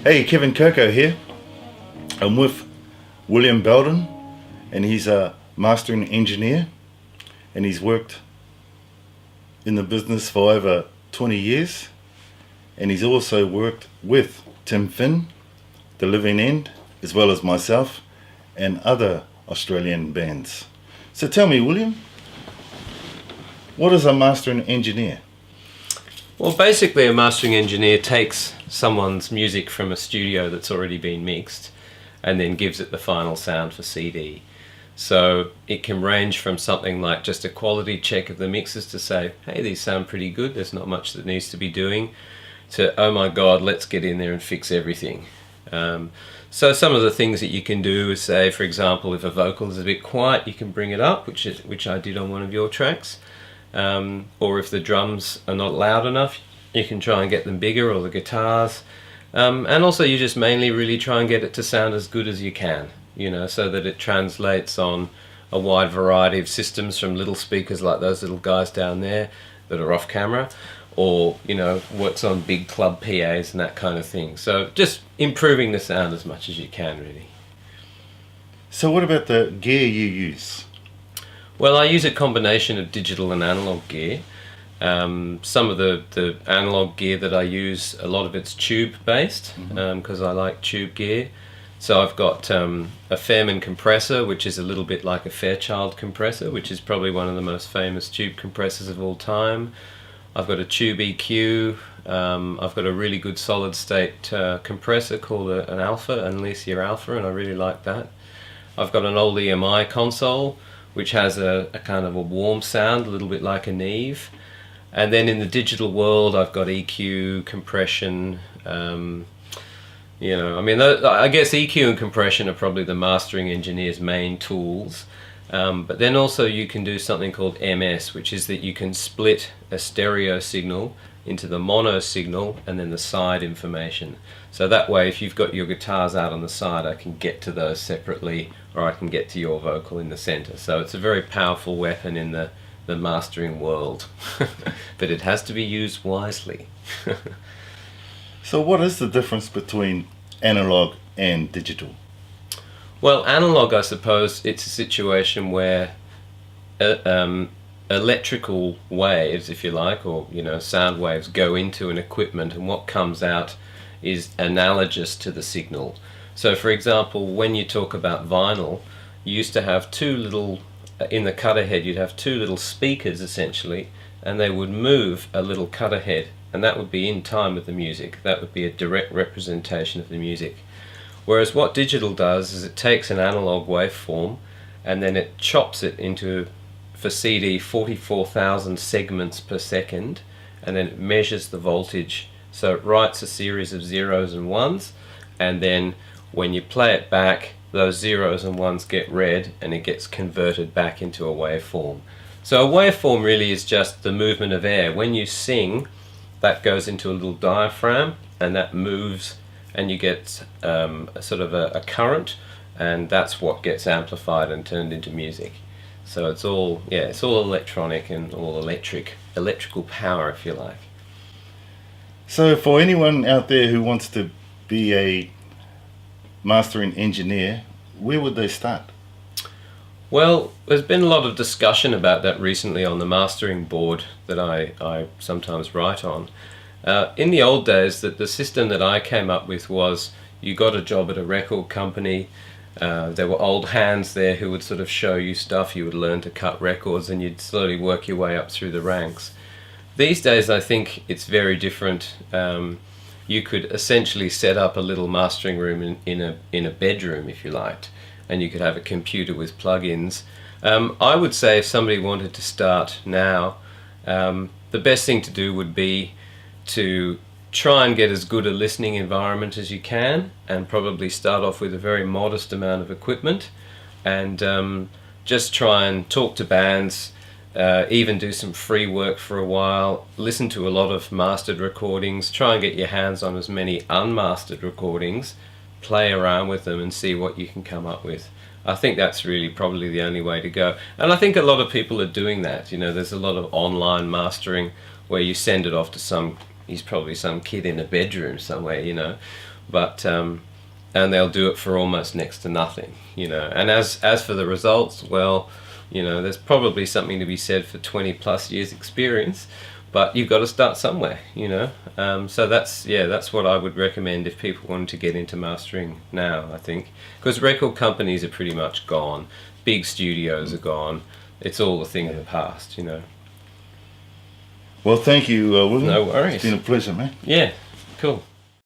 Hey, Kevin Coco here. I'm with William Bowden, and he's a mastering engineer, and he's worked in the business for over 20 years, and he's also worked with Tim Finn, The Living End, as well as myself and other Australian bands. So tell me, William, what is a mastering engineer? Well, basically a mastering engineer takes someone's music from a studio that's already been mixed and then gives it the final sound for CD. So it can range from something like just a quality check of the mixes to say, hey, these sound pretty good, there's not much that needs to be doing, to, oh my God, let's get in there and fix everything. So some of the things that you can do is say, for example, if a vocal is a bit quiet, you can bring it up, which I did on one of your tracks. Or if the drums are not loud enough, you can try and get them bigger, or the guitars. And also you just mainly really try and get it to sound as good as you can, so that it translates on a wide variety of systems, from little speakers like those little guys down there that are off camera, or works on big club PAs and that kind of thing. So just improving the sound as much as you can, really. So what about the gear you use? Well, I use a combination of digital and analog gear. Some of the analog gear that I use, a lot of it's tube based, because I like tube gear. So I've got a Fairman compressor, which is a little bit like a Fairchild compressor, which is probably one of the most famous tube compressors of all time. I've got a tube EQ. I've got a really good solid state compressor called an Alpha, an Alesia Alpha, and I really like that. I've got an old EMI console, which has a kind of a warm sound, a little bit like a Neve. And then in the digital world, I've got EQ, compression. I guess EQ and compression are probably the mastering engineer's main tools. But then also you can do something called MS, which is that you can split a stereo signal into the mono signal and then the side information. So that way, if you've got your guitars out on the side, I can get to those separately, or I can get to your vocal in the center. So it's a very powerful weapon in the mastering world, but it has to be used wisely. So what is the difference between analog and digital? Well, analog, I suppose, it's a situation where electrical waves, if you like, or sound waves go into an equipment, and what comes out is analogous to the signal. So for example, when you talk about vinyl, you used to have two little, in the cutter head you'd have two little speakers essentially, and they would move a little cutter head, and that would be in time with the music. That would be a direct representation of the music. Whereas what digital does is it takes an analog waveform and then it chops it into, for CD, 44,000 segments per second, and then it measures the voltage. So it writes a series of zeros and ones, and then when you play it back, those zeros and ones get read and it gets converted back into a waveform. So a waveform really is just the movement of air. When you sing, that goes into a little diaphragm and that moves, and you get sort of a current, and that's what gets amplified and turned into music. So it's all electronic and all electrical power, if you like. So for anyone out there who wants to be a mastering engineer, where would they start? Well, there's been a lot of discussion about that recently on the mastering board that I sometimes write on. In the old days, the system that I came up with was you got a job at a record company. There were old hands there who would sort of show you stuff. You would learn to cut records and you'd slowly work your way up through the ranks. These days I think it's very different. You could essentially set up a little mastering room in a bedroom if you liked, and you could have a computer with plugins. I would say if somebody wanted to start now, the best thing to do would be to try and get as good a listening environment as you can, and probably start off with a very modest amount of equipment, and just try and talk to bands, even do some free work for a while, listen to a lot of mastered recordings, try and get your hands on as many unmastered recordings, play around with them and see what you can come up with. I think that's really probably the only way to go, and I think a lot of people are doing that. There's a lot of online mastering where you send it off to he's probably some kid in a bedroom somewhere, but and they'll do it for almost next to nothing, you know. And as for the results, well, you know, there's probably something to be said for 20 plus years experience, but you've got to start somewhere, you know. So that's what I would recommend if people wanted to get into mastering now, I think, because record companies are pretty much gone, big studios are gone, it's all a thing of the past, you know. Well, thank you, William. No worries. It's been a pleasure, man. Yeah, cool.